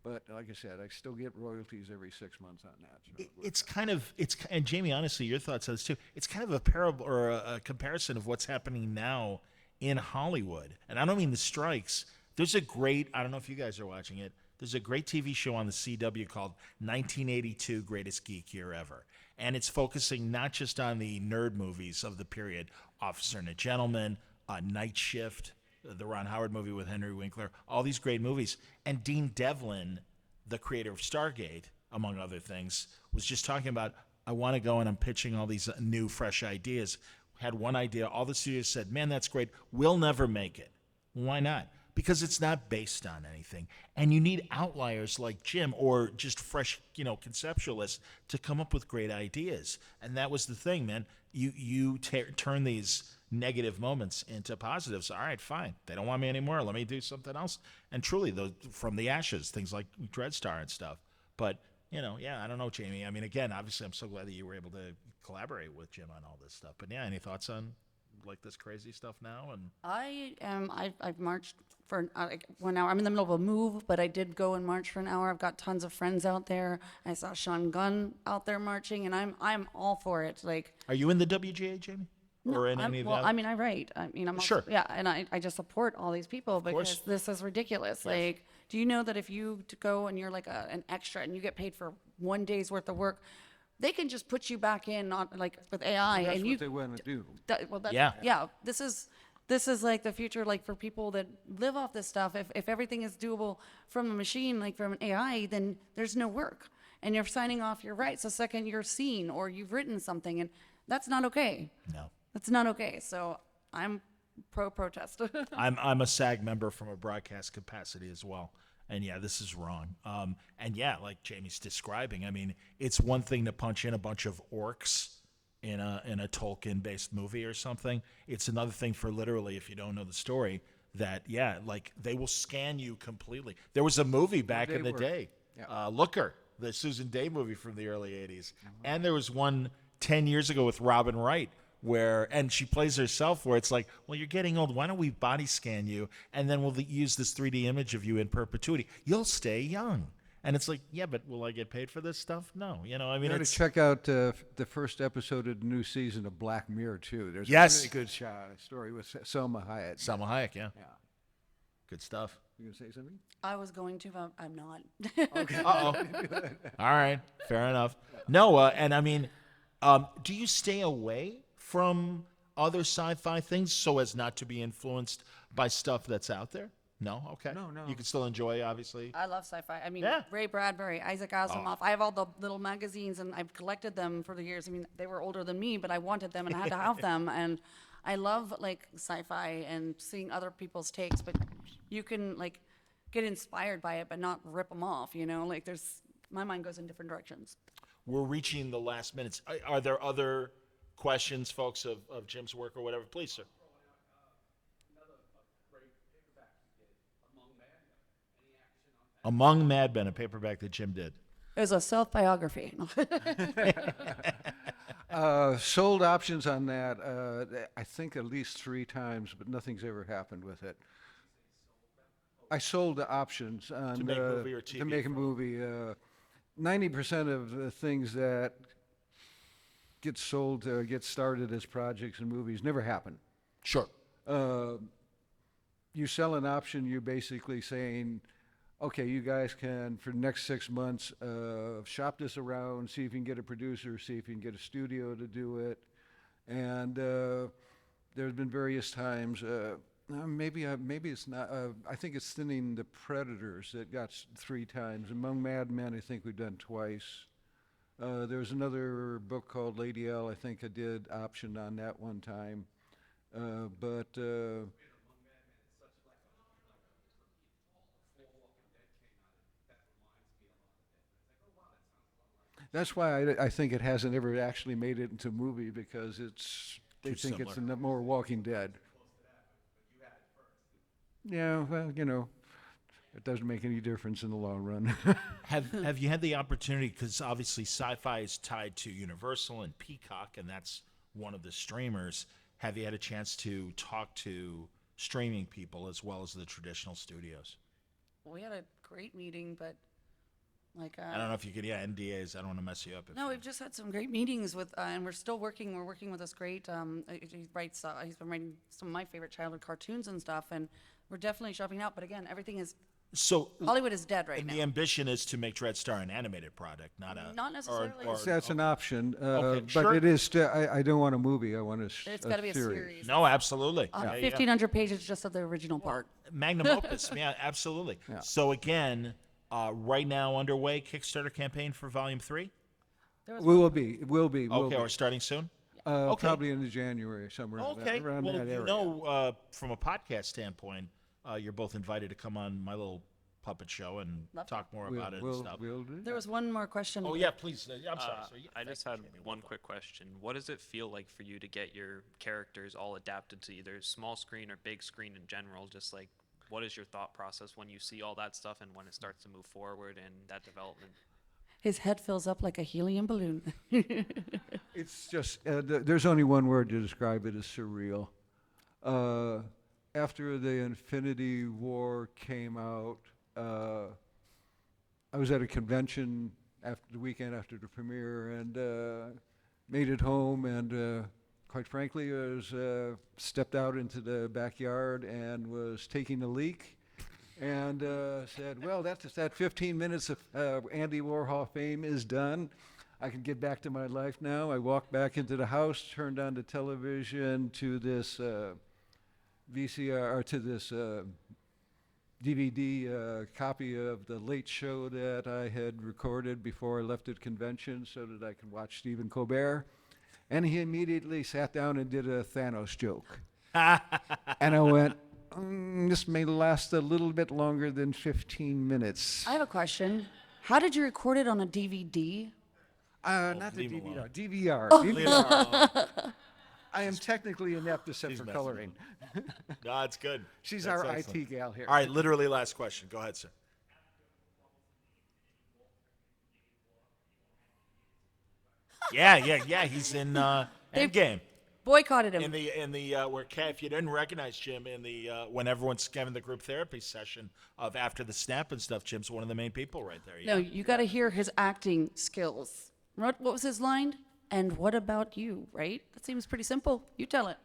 But like I said, I still get royalties every 6 months on that. So It's kind of and Jamie, honestly, your thoughts on this too. It's kind of a parable or a comparison of what's happening now in Hollywood, and I don't mean the strikes. There's a great, I don't know if you guys are watching it. There's a great TV show on the CW called 1982 Greatest Geek Year Ever, and it's focusing not just on the nerd movies of the period, Officer and a Gentleman, Night Shift, the Ron Howard movie with Henry Winkler, all these great movies. And Dean Devlin, the creator of Stargate, among other things, was just talking about, I want to go and I'm pitching all these new, fresh ideas. Had one idea, all the studios said, man, that's great. We'll never make it. Why not? Because it's not based on anything. And you need outliers like Jim or just fresh, conceptualists to come up with great ideas. And that was the thing, man. You turn these negative moments into positives. All right, fine. They don't want me anymore. Let me do something else. And truly, from the ashes, things like Dreadstar and stuff. But, I don't know, Jamie. I mean, again, obviously, I'm so glad that you were able to collaborate with Jim on all this stuff. But yeah, any thoughts on like this crazy stuff now? And I've marched for 1 hour. I'm in the middle of a move, but I did go and march for an hour. I've got tons of friends out there. I saw Sean Gunn out there marching, and I'm all for it. Like, are you in the WGA, Jamie? Or in any of that? I mean, I write. I mean, I'm Sure. Also, yeah, and I just support all these people because this is ridiculous. Like, do you know that if you go and you're like an extra and you get paid for 1 day's worth of work, they can just put you back in on like with AI that's and what they want to do. Yeah. This is like the future, like for people that live off this stuff. If everything is doable from a machine, like from an AI, then there's no work, and you're signing off your rights the second you're seen or you've written something, and that's not okay. No. That's not okay. So I'm protest. I'm a SAG member from a broadcast capacity as well. And yeah, this is wrong. And yeah, like Jamie's describing, I mean, it's one thing to punch in a bunch of orcs in a Tolkien-based movie or something. It's another thing for literally, if you don't know the story, that like they will scan you completely. There was a movie back in the day, Looker, the Susan Day movie from the early '80s, and there was one 10 years ago with Robin Wright, and she plays herself, where it's like, well, you're getting old. Why don't we body scan you, and then we'll use this 3D image of you in perpetuity. You'll stay young. And it's like, yeah, but will I get paid for this stuff? No. I mean, you got to check out the first episode of the new season of Black Mirror, too. There's a really good story with Selma Hayek. Selma Hayek, yeah. Good stuff. You going to say something? I was going to, but I'm not. Okay. Uh-oh. All right. Fair enough. No, and I mean, do you stay away from other sci-fi things so as not to be influenced by stuff that's out there? No? Okay. No. You can still enjoy, obviously. I love sci-fi. I mean, Ray Bradbury, Isaac Asimov. I have all the little magazines, and I've collected them for the years. I mean, they were older than me, but I wanted them, and I had to have them. And I love, like, sci-fi and seeing other people's takes, but you can, like, get inspired by it, but not rip them off, Like, my mind goes in different directions. We're reaching the last minutes. Are there other questions, folks, of Jim's work or whatever? Please, sir. Among Mad Men, a paperback that Jim did. It was a self-biography. Sold options on that, I think at least 3 times, but nothing's ever happened with it. I sold the options on To make a movie or TV? To make a movie. 90% of the things that get sold, get started as projects and movies never happen. Sure. You sell an option, you're basically saying, okay, you guys can, for the next 6 months, shop this around, see if you can get a producer, see if you can get a studio to do it. And there's been various times, maybe it's not, I think it's Thinning the Predators that got 3 times. Among Mad Men, I think we've done twice. There's another book called Lady L, I think I did option on that one time. That's why I think it hasn't ever actually made it into a movie, because they Too think it's similar. more Walking Dead. Yeah, well, it doesn't make any difference in the long run. Have you had the opportunity, because obviously sci-fi is tied to Universal and Peacock, and that's one of the streamers. Have you had a chance to talk to streaming people as well as the traditional studios? We had a great meeting, but Like, I don't know if you could, NDAs. I don't want to mess you up. no, we've just had some great meetings with, and we're still working. We're working with this great. He writes. He's been writing some of my favorite childhood cartoons and stuff, and we're definitely shopping out. But again, everything is So Hollywood is dead right and now. the ambition is to make Dreadstar an animated product, not a Not necessarily. That's an option, Okay, but sure. it is still, I don't want a movie, I want It's got to be a series. No, absolutely. 1,500 pages just of the original part. Magnum opus. Yeah, absolutely. So again, right now underway Kickstarter campaign for Volume 3. We will be. Okay, or starting soon. Okay. Probably into January, somewhere Okay. around Well, that area. from a podcast standpoint, you're both invited to come on my little puppet show and talk more about it and stuff. We'll do There was one more question. Oh yeah, please. I'm sorry. So, I just had one quick question. What does it feel like for you to get your characters all adapted to either small screen or big screen in general? Just like, what is your thought process when you see all that stuff and when it starts to move forward and that development? His head fills up like a helium balloon. It's just, there's only one word to describe it, is surreal. After the Infinity War came out, I was at a convention after the weekend after the premiere and made it home and quite frankly, I was stepped out into the backyard and was taking a leak and said, well, that 15 minutes of Andy Warhol fame is done. I can get back to my life now. I walked back into the house, turned on the television to this VCR, or to this DVD copy of The Late Show that I had recorded before I left at convention so that I could watch Stephen Colbert. And he immediately sat down and did a Thanos joke. And I went, this may last a little bit longer than 15 minutes. I have a question. How did you record it on a DVD? Not the leave him alone. DVR. Oh. DVR. I am technically inept except for messing coloring. No, it's good. She's That's our excellent. IT gal here. All right, literally last question. Go ahead, sir. Yeah. He's in Endgame. Boycotted him. In the where if you didn't recognize Jim in the when everyone's having the group therapy session of after the snap and stuff, Jim's one of the main people right there. No, you got to hear his acting skills. What was his line? And what about you, right? That seems pretty simple. You tell it.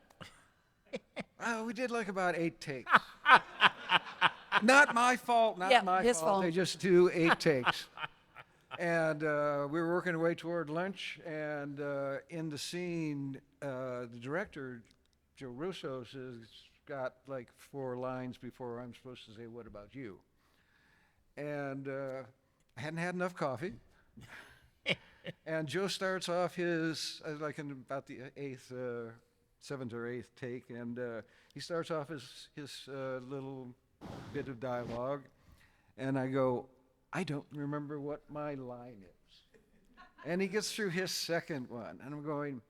We did like about 8 takes. Not my fault, Yeah, my his fault. fault. They just do 8 takes. And we were working our way toward lunch, and in the scene, the director, Joe Russo, has got like 4 lines before I'm supposed to say, what about you? And I hadn't had enough coffee. And Joe starts off his, like in about the 7th or 8th take, and he starts off his little bit of dialogue, and I go, I don't remember what my line is. And he gets through his second one, and I'm going,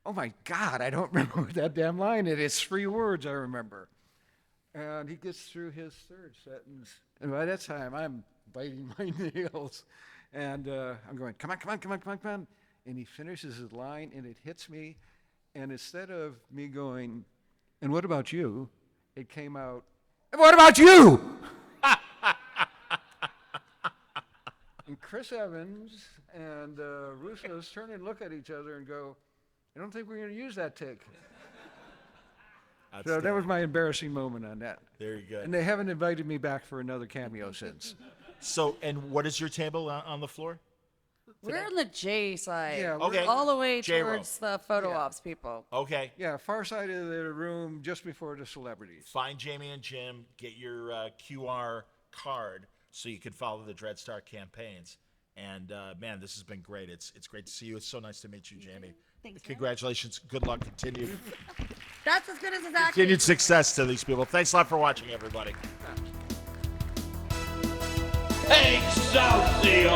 oh my God, I don't remember what that damn line is. It's 3 words I remember. And he gets through his third sentence, and by that time I'm biting my nails. And I'm going, come on. And he finishes his line, and it hits me. And instead of me going, and what about you? It came out, and what about you? And Chris Evans and Russo's turn and look at each other and go, I don't think we're going to use that take. So that was my embarrassing moment on that. Very good. And they haven't invited me back for another cameo since. So, and what is your table on the floor? We're on the J side. Yeah, Okay. All the way J-Row. towards the photo Yeah. ops people. Okay. Yeah, far side of the room, just before the celebrities. Find Jamie and Jim. Get your QR card so you can follow the Dreadstar campaigns. And man, this has been great. It's great to see you. It's so nice to meet you, Jamie. Thanks, man. Congratulations. Good luck. Continued That's as good as his acting. continued success to these people. Thanks a lot for watching, everybody. Excelsior!